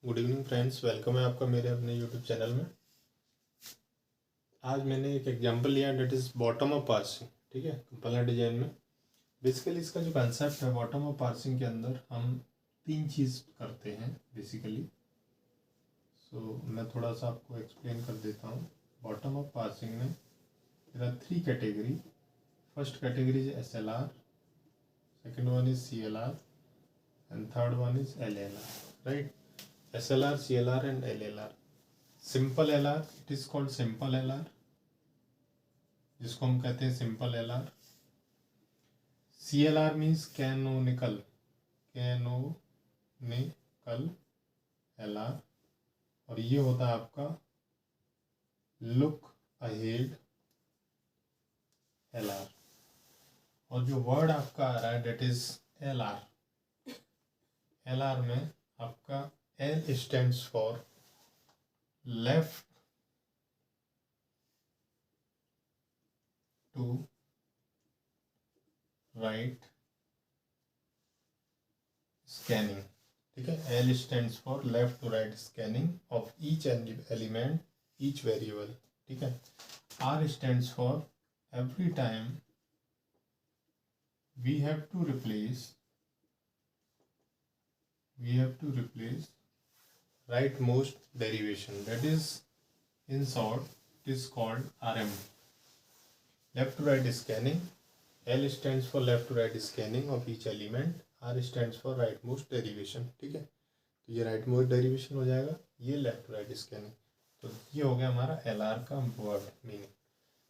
Good evening friends, welcome है आपका मेरे अपने यूट्यूब चैनल में। आज मैंने एक एग्जांपल लिया that is bottom up parsing. ठीक है, कंपाइलर डिजाइन में बेसिकली इसका जो कंसेप्ट है बॉटम अप पार्सिंग के अंदर हम तीन चीज़ करते हैं बेसिकली। मैं थोड़ा सा आपको एक्सप्लेन कर देता हूँ। बॉटम अप पार्सिंग में there are three category. First category is SLR, second one is CLR and third one is LLR, right. SLR, CLR and LLR. Simple LR, it is called simple LR, जिसको हम कहते हैं simple LR। CLR means canonical LR, और ये होता है आपका look ahead LR। और जो वर्ड आपका आ रहा है डेट इज LR में आपका L stands for left to right scanning. ठीक है, L stands for left to right scanning of each element, each variable. ठीक है, R stands for every time we have to replace rightmost derivation, that is in short it is called RM, left to right scanning। L stands for left to right scanning of each element, R stands for rightmost derivation। ठीक है, तो ये rightmost derivation हो जाएगा, ये left to right scanning। तो ये हो गया हमारा LR का word meaning.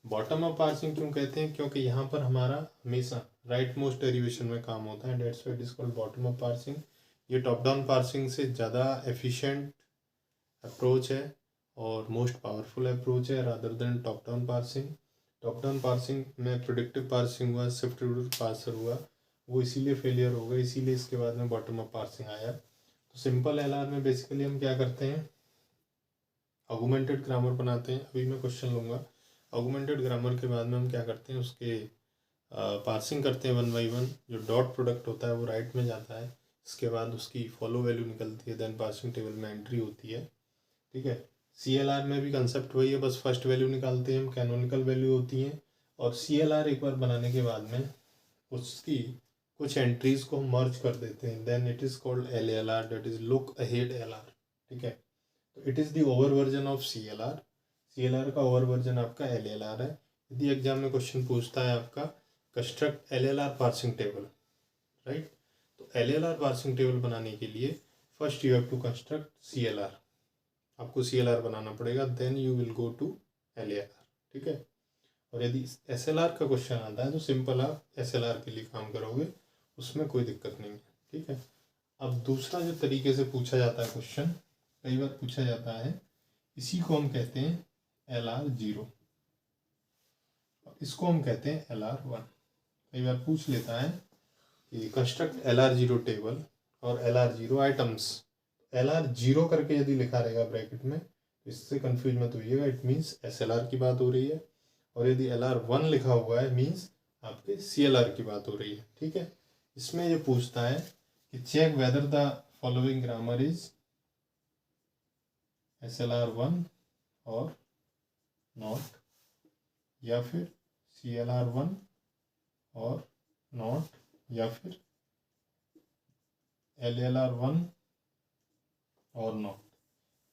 Bottom up parsing क्यों कहते हैं? क्योंकि यहाँ पर हमारा हमेशा राइट मोस्ट डेरिवेशन में काम होता है, dates why it is called bottom up parsing. ये टॉप डाउन पार्सिंग से ज़्यादा एफिशिएंट अप्रोच है और मोस्ट पावरफुल अप्रोच है rather than top down parsing. Top down parsing में प्रेडिक्टिव पार्सिंग हुआ, शिफ्ट पार्सर हुआ, वो इसीलिए फेलियर हो गया, इसीलिए इसके बाद में बॉटम अप पार्सिंग आया। तो सिंपल LR में बेसिकली हम क्या करते हैं, ऑगमेंटेड ग्रामर बनाते हैं। अभी मैं क्वेश्चन लूँगा। ऑगमेंटेड ग्रामर के बाद में हम क्या करते हैं, उसके पार्सिंग करते हैं 1 बाई 1। जो डॉट प्रोडक्ट होता है वो राइट में जाता है, इसके बाद उसकी फॉलो वैल्यू निकलती है, देन पार्सिंग टेबल में एंट्री होती है। ठीक है, CLR में भी कंसेप्ट वही है, बस फर्स्ट वैल्यू निकालते हैं हम, कैनोनिकल वैल्यू होती हैं। और CLR एक बार बनाने के बाद में उसकी कुछ एंट्रीज को हम मर्ज कर देते हैं, then it is called LLR, that is look ahead LR। ठीक है, तो it is the over version of CLR। CLR का ओवर वर्जन आपका LLR है। यदि एग्जाम में क्वेश्चन पूछता है आपका construct LLR parsing table, right, तो LLR पार्सिंग टेबल बनाने के लिए first you have to construct CLR। आपको CLR बनाना पड़ेगा, then you will go to LLR। ठीक है, और यदि SLR का क्वेश्चन आता है तो सिंपल आप SLR के लिए काम करोगे, उसमें कोई दिक्कत नहीं है। ठीक है, अब दूसरा जो तरीके से पूछा जाता है क्वेश्चन, कई बार पूछा जाता है, इसी को हम कहते हैं LR0, इसको हम कहते हैं LR1। कई बार पूछ लेता है कि कंस्ट्रक्ट LR0 टेबल और LR0 आइटम्स। LR0 करके यदि लिखा रहेगा ब्रैकेट में तो इससे कंफ्यूज मत होइएगा, इट मीन्स SLR की बात हो रही है। और यदि LR1 लिखा हुआ है मीन्स आपके CLR की बात हो रही है। ठीक है, इसमें ये पूछता है कि check whether the following grammar is SLR1 और नॉट, या फिर CLR1 और नॉट, या फिर LLR1 और नॉट।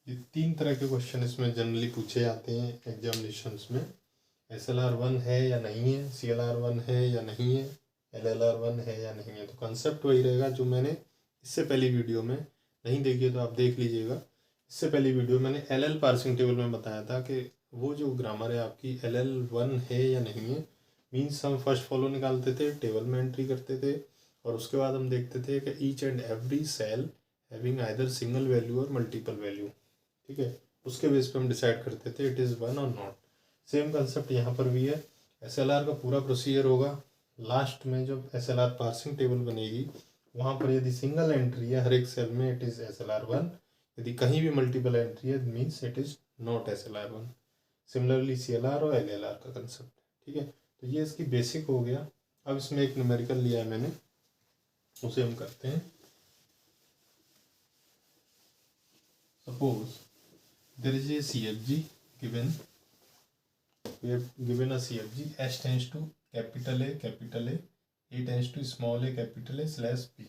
ये तीन तरह के क्वेश्चन इसमें जनरली पूछे जाते हैं एग्जामिनेशंस में। SLR1 है या नहीं है, CLR1 है या नहीं है, LLR1 है या नहीं है। तो कंसेप्ट वही रहेगा जो मैंने इससे पहली वीडियो में, नहीं देखिए तो आप देख लीजिएगा। इससे पहली वीडियो मैंने LL पार्सिंग टेबल में बताया था कि वो जो ग्रामर है आपकी LL1 है या नहीं है, मीन्स हम फर्स्ट फॉलो निकालते थे, टेबल में एंट्री करते थे, और उसके बाद हम देखते थे कि each and every cell having either single value और मल्टीपल वैल्यू। ठीक है, उसके बेस पे हम डिसाइड करते थे इट इज़ 1 और नॉट। सेम कंसेप्ट यहाँ पर भी है। SLR का पूरा प्रोसीजर होगा, लास्ट में जब SLR पार्सिंग टेबल बनेगी वहाँ पर यदि सिंगल एंट्री है हर एक सेल में इट इज़ SLR1, यदि कहीं भी मल्टीपल एंट्री है means it is not SLR1। Similarly CLR और LLR का कंसेप्ट। ठीक है, तो ये इसकी बेसिक हो गया। अब इसमें एक न्यूमेरिकल लिया है मैंने, उसे हम करते हैं। Suppose there is a CFG given. We have given a CFG. S tends to capital A, A tends to small a, capital A / B.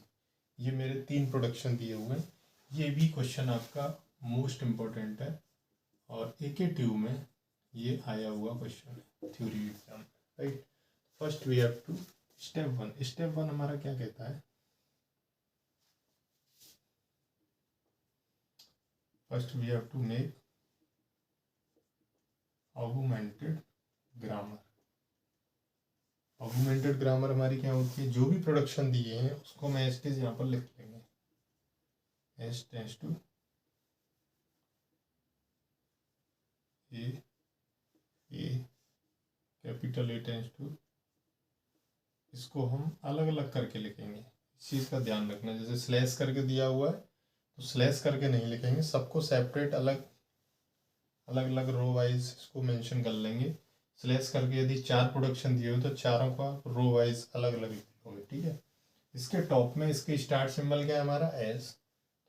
ये मेरे 3 प्रोडक्शन दिए हुए हैं. ये भी क्वेश्चन आपका मोस्ट इम्पोर्टेंट है और एक ट्यूब में ये आया हुआ क्वेश्चन है theory exam, right. First we have to step one हमारा क्या कहता है. First we have to make augmented grammar. Augmented grammar हमारी क्या होती है, जो भी प्रोडक्शन दिए हैं उसको मैं एज यहाँ पर लिख लेंगे. S tends to A capital A tends to, इसको हम अलग अलग करके लिखेंगे. इस चीज़ का ध्यान रखना, जैसे स्लैश करके दिया हुआ है तो स्लैश करके नहीं लिखेंगे, सबको सेपरेट अलग अलग रो वाइज इसको मेंशन कर लेंगे. स्लैश करके यदि 4 प्रोडक्शन दिए हुए तो चारों का रो वाइज अलग अलग लिखोगे, ठीक है. इसके टॉप में इसके स्टार्ट सिंबल क्या है हमारा एस,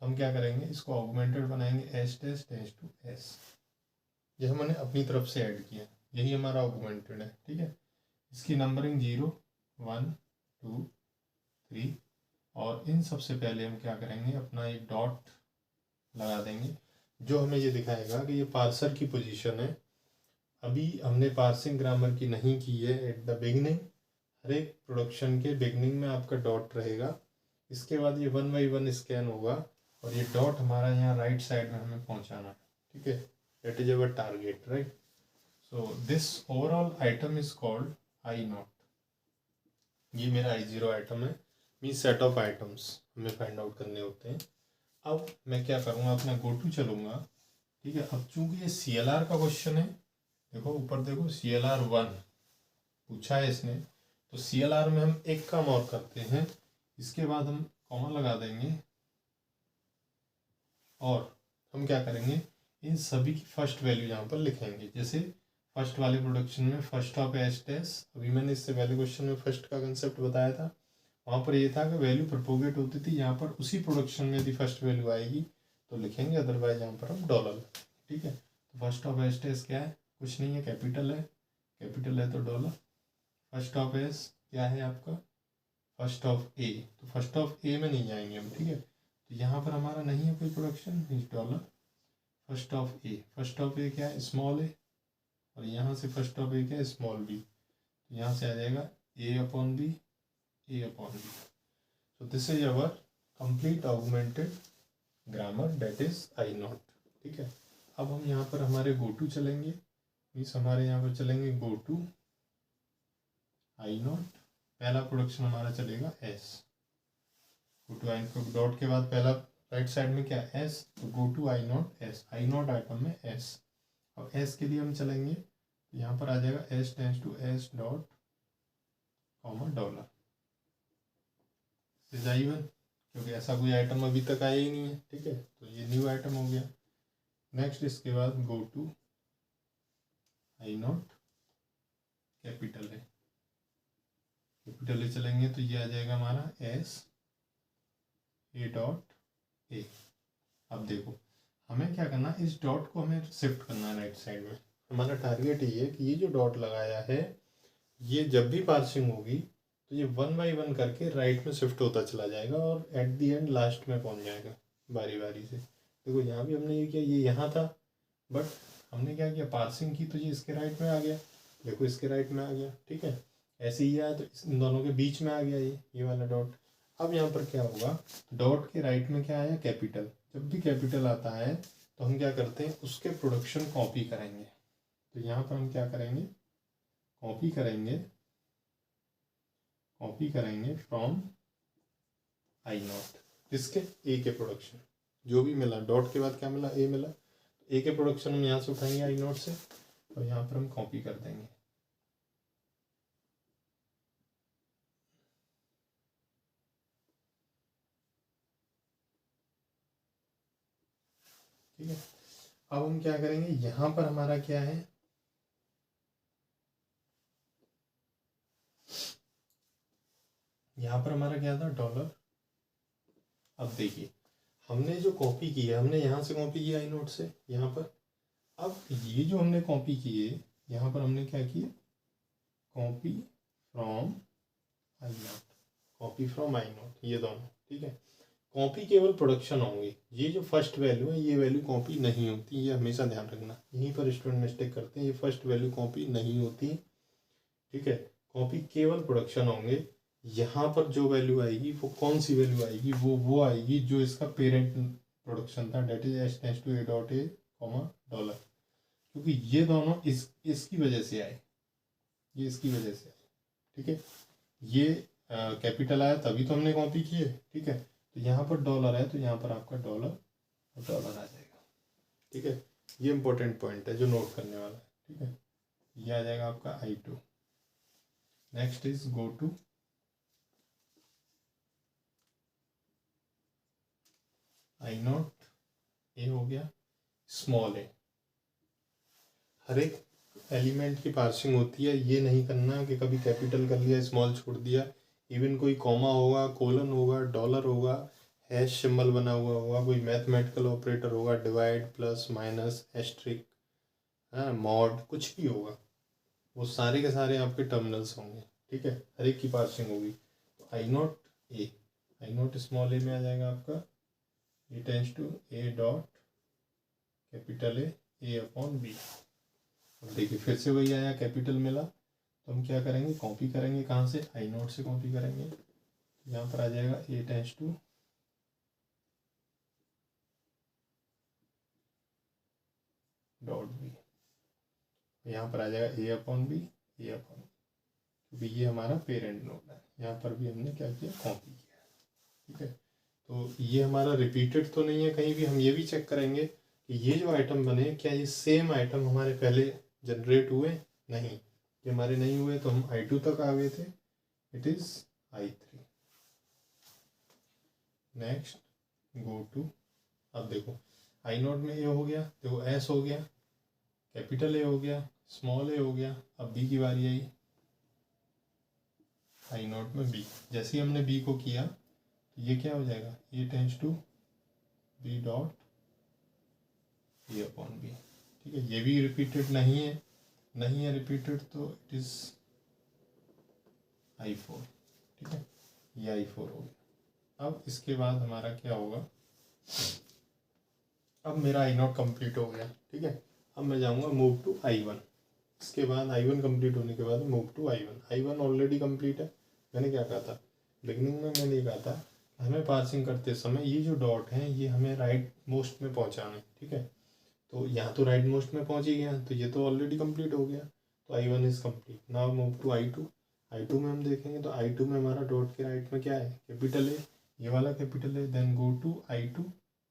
तो हम क्या करेंगे इसको ऑगमेंटेड बनाएंगे. एस टेंस टू एस, ये हमने अपनी तरफ से ऐड किया, यही हमारा ऑगमेंटेड है, ठीक है. इसकी नंबरिंग 0 1 2 3 और इन सबसे पहले हम क्या करेंगे अपना एक डॉट लगा देंगे जो हमें ये दिखाएगा कि ये पार्सर की पोजीशन है. अभी हमने पार्सिंग ग्रामर की नहीं की है एट द बिगनिंग. हर एक प्रोडक्शन के बिगनिंग में आपका डॉट रहेगा. इसके बाद ये 1 by 1 स्कैन होगा और ये डॉट हमारा यहाँ राइट साइड में हमें पहुँचाना है, ठीक है. That is our target, right. So this overall item is called I0. ये मेरा I0 आइटम है, मीन सेट ऑफ आइटम्स हमें फाइंड आउट करने होते हैं. अब मैं क्या करूँगा अपना गो टू चलूँगा, ठीक है. अब चूंकि ये CLR का क्वेश्चन है, देखो ऊपर देखो CLR 1 पूछा है इसने, तो CLR में हम एक काम और करते हैं, इसके बाद हम कॉमा लगा देंगे और हम क्या करेंगे इन सभी की फर्स्ट वैल्यू यहाँ पर लिखेंगे. जैसे फर्स्ट वाले प्रोडक्शन में फर्स्ट ऑफ एस टेस, अभी मैंने इससे पहले क्वेश्चन में फर्स्ट का कंसेप्ट बताया था, वहाँ पर ये था कि वैल्यू प्रोपोगेट होती थी. यहाँ पर उसी प्रोडक्शन में यदि फर्स्ट वैल्यू आएगी तो लिखेंगे, अदरवाइज यहाँ पर हम डॉलर, ठीक है. तो फर्स्ट ऑफ एस टेस क्या है, कुछ नहीं है, कैपिटल है तो डॉलर. फर्स्ट ऑफ एस क्या है आपका फर्स्ट ऑफ ए, तो फर्स्ट ऑफ ए में नहीं जाएंगे हम, ठीक है. तो यहाँ पर हमारा नहीं है कोई प्रोडक्शन, डॉलर फर्स्ट ऑफ ए क्या है स्मॉल ए, और यहाँ से फर्स्ट ऑफ ए क्या है स्मॉल बी, तो यहाँ से आ जाएगा a upon b. So this is our complete augmented grammar, that is I0, ठीक है. अब हम यहाँ पर हमारे गो टू चलेंगे, मीन्स हमारे यहाँ पर चलेंगे गो टू I0. पहला प्रोडक्शन हमारा चलेगा S, go to I0 dot के बाद पहला राइट साइड में क्या S, तो go to I0 S, I0 item में S. अब S के लिए हम चलेंगे, यहाँ पर आ जाएगा S tends to S dot comma dollar. I1 क्योंकि ऐसा कोई आइटम अभी तक आया ही नहीं है, ठीक है, तो ये न्यू आइटम हो गया. नेक्स्ट इसके बाद go to I0 capital A चलेंगे तो ये आ जाएगा हमारा S A डॉट ए. अब देखो हमें क्या करना, इस डॉट को हमें शिफ्ट करना है राइट साइड में. हमारा टारगेट ये है कि ये जो डॉट लगाया है ये जब भी पार्सिंग होगी तो ये 1 by 1 करके राइट में शिफ्ट होता चला जाएगा और एट दी एंड लास्ट में पहुंच जाएगा बारी बारी से. देखो यहाँ भी हमने ये किया, ये यहाँ था बट हमने क्या किया पार्सिंग की तो ये इसके राइट में आ गया, देखो इसके राइट में आ गया, ठीक है. ऐसे ही आया तो इन दोनों के बीच में आ गया ये वाला डॉट. अब यहाँ पर क्या होगा, डॉट के राइट में क्या आया कैपिटल. जब भी कैपिटल आता है तो हम क्या करते हैं उसके प्रोडक्शन कॉपी करेंगे. तो यहाँ पर हम क्या करेंगे कॉपी करेंगे फ्रॉम I0, इसके ए के प्रोडक्शन जो भी मिला, डॉट के बाद क्या मिला ए मिला, ए के प्रोडक्शन हम यहाँ से उठाएंगे I0 से और यहाँ पर हम कॉपी कर देंगे. ठीक है. अब हम क्या करेंगे, यहाँ पर हमारा क्या है, यहाँ पर हमारा क्या था डॉलर. अब देखिए हमने जो कॉपी की है, हमने यहाँ से कॉपी किया आई नोट से यहाँ पर। अब ये जो हमने कॉपी किए यहाँ पर हमने क्या किया, copy from I note, copy from I note, ये दोनों, ठीक है। कॉपी केवल प्रोडक्शन होंगे, ये जो फर्स्ट वैल्यू है ये वैल्यू कॉपी नहीं होती, ये हमेशा ध्यान रखना। यहीं पर स्टूडेंट मिस्टेक करते हैं, ये फर्स्ट वैल्यू कॉपी नहीं होती, ठीक है। कॉपी केवल प्रोडक्शन होंगे। यहाँ पर जो वैल्यू आएगी वो कौन सी वैल्यू आएगी, वो आएगी जो इसका पेरेंट प्रोडक्शन था, that is S tends to A dot A comma dollar, क्योंकि ये दोनों इसकी वजह से आए, ये इसकी वजह से आए, ठीक है। ये कैपिटल आया तभी तो हमने कॉपी की है, ठीक है। तो यहाँ पर डॉलर है तो यहाँ पर आपका डॉलर आ जाएगा, ठीक है। ये इंपॉर्टेंट पॉइंट है जो नोट करने वाला है, ठीक है। ये आ जाएगा आपका I2। Next is go to I naught, a हो गया, स्मॉल ए। हर एक एलिमेंट की पार्सिंग होती है, ये नहीं करना कि कभी कैपिटल कर लिया स्मॉल छोड़ दिया। इवन कोई कॉमा होगा, कोलन होगा, डॉलर होगा, हैश सिंबल बना हुआ होगा, कोई मैथमेटिकल ऑपरेटर होगा, डिवाइड प्लस माइनस एस्ट्रिक, हाँ मॉड, कुछ भी होगा, वो सारे के सारे आपके टर्मिनल्स होंगे, ठीक है। हर एक की पार्सिंग होगी। तो आई नोट स्मॉल ए में आ जाएगा आपका a tends to A dot capital a upon b. अब देखिए फिर से वही आया, कैपिटल मिला तो हम क्या करेंगे, कॉपी करेंगे, कहाँ से, आई नोट से कॉपी करेंगे। यहाँ पर आ जाएगा a tends to dot B, यहाँ पर आ जाएगा ए अपॉन बी, क्योंकि ये हमारा पेरेंट नोड है। यहाँ पर भी हमने क्या किया, कॉपी किया, ठीक है। तो ये हमारा रिपीटेड तो नहीं है कहीं भी। हम ये भी चेक करेंगे कि ये जो आइटम बने क्या ये सेम आइटम हमारे पहले जनरेट हुए, नहीं, ये हमारे नहीं हुए, तो हम I2 तक आ गए थे, it is I3। Next go to, अब देखो आई नोट में ए हो गया, देखो एस हो गया, कैपिटल ए हो गया, स्मॉल ए हो गया। अब बी की बारी आई, आई नोट में बी। जैसे ही हमने बी को किया तो ये क्या हो जाएगा, a tends to b dot A upon B, ठीक है। ये भी रिपीटेड नहीं है रिपीटेड, तो इट इज I4, ठीक है। ये I4 हो गया। अब इसके बाद हमारा क्या होगा, अब मेरा आई नोट कंप्लीट हो गया, ठीक है। अब मैं जाऊंगा मूव टू I1। इसके बाद I1 कंप्लीट होने के बाद move to I1 already complete है। मैंने क्या कहा था बिगनिंग में, मैंने कहा था हमें पार्सिंग करते समय ये जो डॉट हैं ये हमें राइट मोस्ट में पहुंचाना है, ठीक है। तो यहाँ तो राइट मोस्ट में पहुंच ही गया, तो ये तो ऑलरेडी कंप्लीट हो गया, तो I1 is complete. Now move to I2 में हम देखेंगे तो I2 में हमारा डॉट के राइट में क्या है, कैपिटल ए, ये वाला कैपिटल है, देन गो टू I2,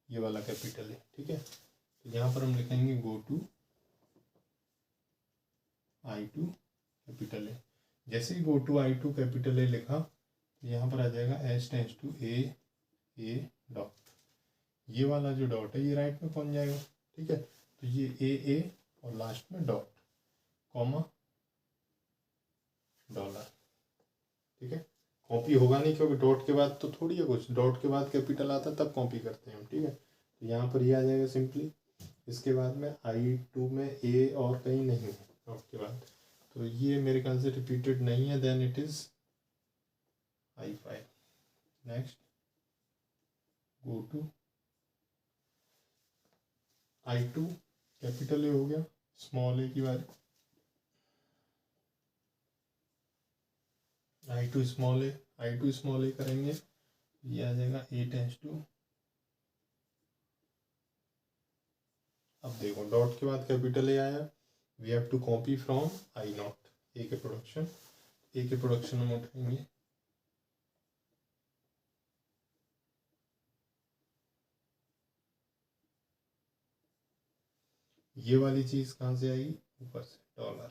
ये वाला कैपिटल है, ठीक है। तो यहाँ पर हम लिखेंगे गो टू I2 कैपिटल ए। जैसे ही गो टू I2 कैपिटल ए लिखा तो यहाँ पर आ जाएगा S tends to A dot, ये वाला जो डॉट है ये राइट में पहुँच जाएगा, ठीक है। तो ये ए और लास्ट में डॉट कॉमा डॉलर, ठीक है। कॉपी होगा नहीं क्योंकि डॉट के बाद तो थोड़ी है कुछ, डॉट के बाद कैपिटल आता है तब कॉपी करते हैं हम, ठीक है। तो यहाँ पर ये आ जाएगा सिंपली। इसके बाद में I2 में ए और कहीं नहीं है डॉट के बाद, तो ये मेरे ख्याल से रिपीटेड नहीं है, then it is I5। Next go to I2 capital A हो गया, स्मॉल ए की बारी, I2 स्मॉल ए करेंगे, ये आ जाएगा ए टेंस टू, अब देखो डॉट के बाद कैपिटल ए आया, we have to copy from I naught, a के प्रोडक्शन हम उठाएंगे, ये वाली चीज़ कहाँ से आई, ऊपर से डॉलर।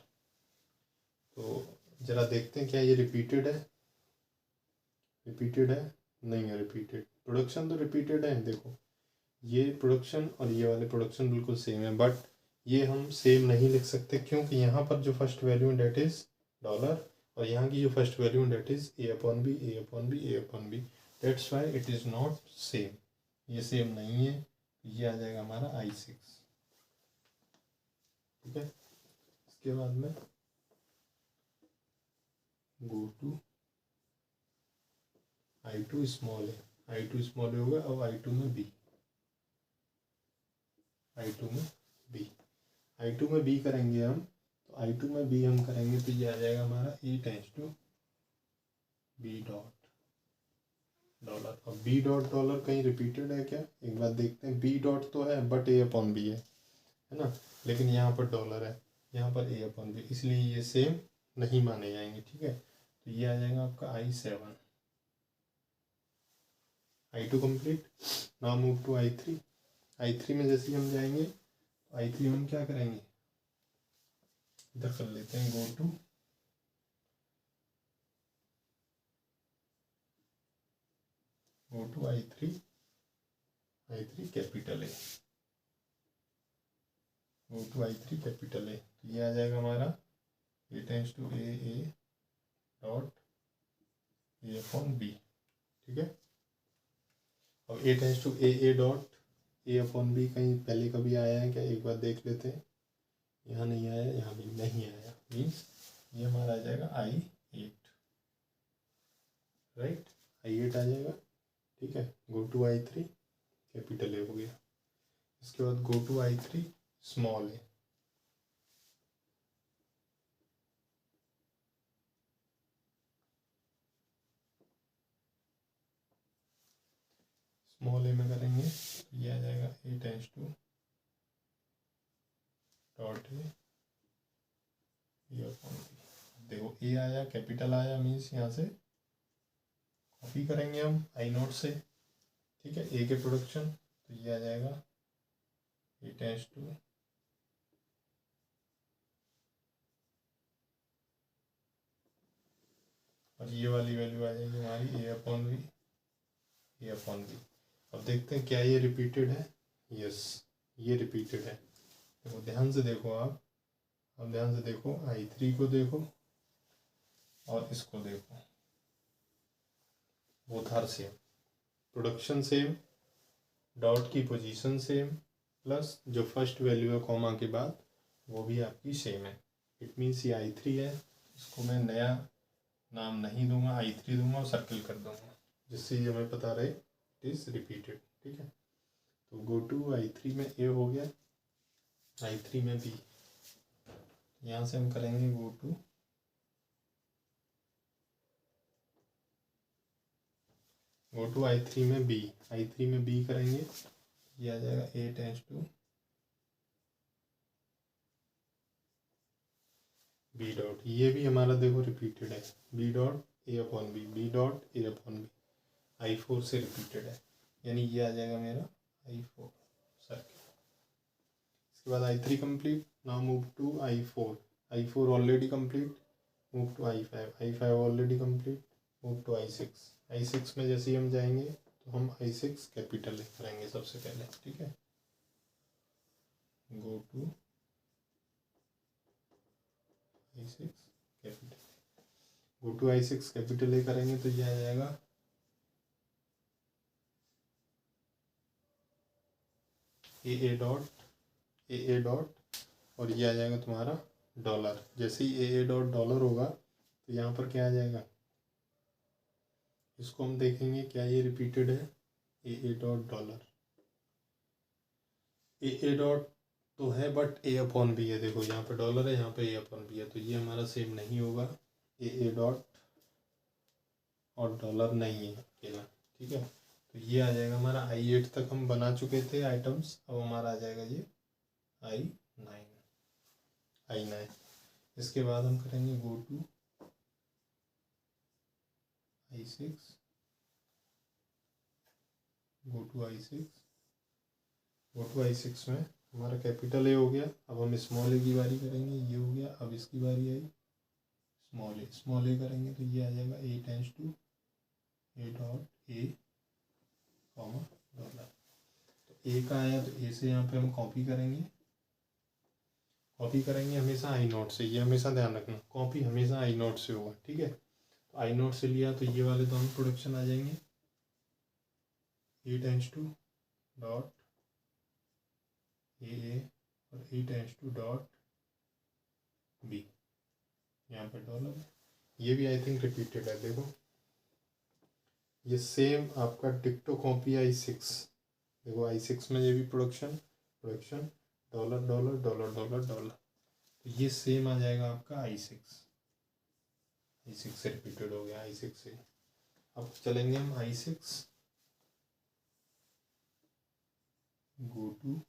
तो जरा देखते हैं क्या ये रिपीटेड है, नहीं है रिपीटेड। प्रोडक्शन तो रिपीटेड है, देखो ये प्रोडक्शन और ये वाले प्रोडक्शन बिल्कुल सेम है, बट ये हम सेम नहीं लिख सकते क्योंकि यहाँ पर जो फर्स्ट वैल्यू है डेट इज डॉलर, और यहाँ की जो फर्स्ट वैल्यू है that is A upon B, that's why it is not same. ये सेम नहीं है, ये आ जाएगा हमारा I6। ठीक है, इसके बाद में गो टू I2 स्मॉल है, I2 स्मॉल होगा। अब I2 में B, I2 में B, I2 में B करेंगे हम, तो I2 में B हम करेंगे तो ये आ जाएगा हमारा A tends to B dot dollar. अब B डॉट डॉलर कहीं रिपीटेड है क्या, एक बार देखते हैं। B डॉट तो है बट A अपॉन B है ना, लेकिन यहाँ पर डॉलर है, यहाँ पर A अपॉन B, इसलिए ये सेम नहीं माने जाएंगे। ठीक है, तो ये आ जाएगा आपका I7। I2 complete. Now move to I3। I3 में जैसे ही हम जाएंगे, I3 में हम क्या करेंगे, इधर कर लेते हैं, go to I3 capital A, go to I3 capital A. तो ये आ जाएगा हमारा A tends to A dot A upon B. ठीक है, अब A tends to A dot A upon B कहीं पहले कभी आया है क्या, एक बार देख लेते हैं। यहाँ नहीं आया, यहाँ भी नहीं आया, मीन्स ये हमारा आ जाएगा I8, राइट, I8 आ जाएगा। ठीक है, go to I3 capital A हो गया। इसके बाद go to I3 small a, small a में करेंगे तो ये आ जाएगा A tends to dot A upon b. देखो A आया, कैपिटल आया, मीन्स यहाँ से कॉपी करेंगे हम आई नोट से। ठीक है, A के प्रोडक्शन, तो ये आ जाएगा A टेंस टू और ये वाली वैल्यू आ जाएगी हमारी A अपॉन बी। अब देखते हैं क्या ये रिपीटेड है। यस, ये रिपीटेड है। देखो ध्यान से देखो आप, अब ध्यान से देखो, I3 को देखो और इसको देखो, both are same, production same, dot की पोजीशन सेम, प्लस जो फर्स्ट वैल्यू है कॉमा के बाद वो भी आपकी सेम है। इट मीन्स ये I3 है, इसको मैं नया नाम नहीं दूंगा, I3 दूंगा और सर्किल कर दूंगा, जिससे ये हमें पता रहे इट इज़ रिपीटेड। ठीक है, तो गो टू I3 में A हो गया, I3 में B। यहाँ से हम करेंगे गो टू I3 में B, I3 में B करेंगे, ये आ जाएगा A tends to B dot. ये भी हमारा देखो रिपीटेड है, B dot A upon B, B dot A upon B, I4 से रिपीटेड है, यानी ये आ जाएगा मेरा I4 सर्किल। इसके बाद I3 complete. Now move to I4 already complete, move to I5 already complete, move to I6 में जैसे ही हम जाएंगे तो हम I6 कैपिटल करेंगे सबसे पहले। ठीक है, go to I6 capital, go to I6 capital A करेंगे तो ये आ जाएगा ए डॉट और ये आ जाएगा तुम्हारा डॉलर। जैसे ही ए डॉट डॉलर होगा तो यहाँ पर क्या आ जाएगा, इसको हम देखेंगे क्या ये रिपीटेड है, ए डॉट डॉलर। ए डॉट तो है बट A अपॉन बी है, देखो यहाँ पे डॉलर है, यहाँ पे A अपॉन बी है, तो ये हमारा सेम नहीं होगा। ए डॉट और डॉलर नहीं है अकेला। ठीक है, तो ये आ जाएगा हमारा I8 तक हम बना चुके थे आइटम्स, अब हमारा आ जाएगा ये I9। इसके बाद हम करेंगे गो to I6, go to I6 में हमारा कैपिटल ए हो गया। अब हम स्मॉल ए की बारी करेंगे, ये हो गया। अब इसकी बारी आई स्मॉल ए करेंगे तो ये आ जाएगा A tends to A dot A comma dollar. तो A का आया तो A से यहाँ पे हम कॉपी करेंगे हमेशा I0 से, ये हमेशा ध्यान रखना, कॉपी हमेशा I0 से होगा। ठीक है, तो I0 से लिया तो ये वाले दोनों प्रोडक्शन आ जाएंगे, A टेंस टू डॉट ए और ई टेंस टू डॉट बी, यहाँ पे डॉलर। ये भी आई थिंक रिपीटेड है, देखो ये सेम आपका टिक्टो कॉपी I6, देखो I6 में ये भी production dollar dollar dollar dollar dollar, तो ये सेम आ जाएगा आपका I6 से रिपीटेड हो गया I6 से। अब चलेंगे हम I6 गो टू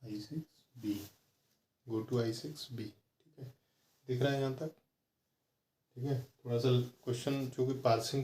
I6B, ठीक है, दिख रहा है यहाँ तक? ठीक है, थोड़ा सा क्वेश्चन चूँकि पार्सिंग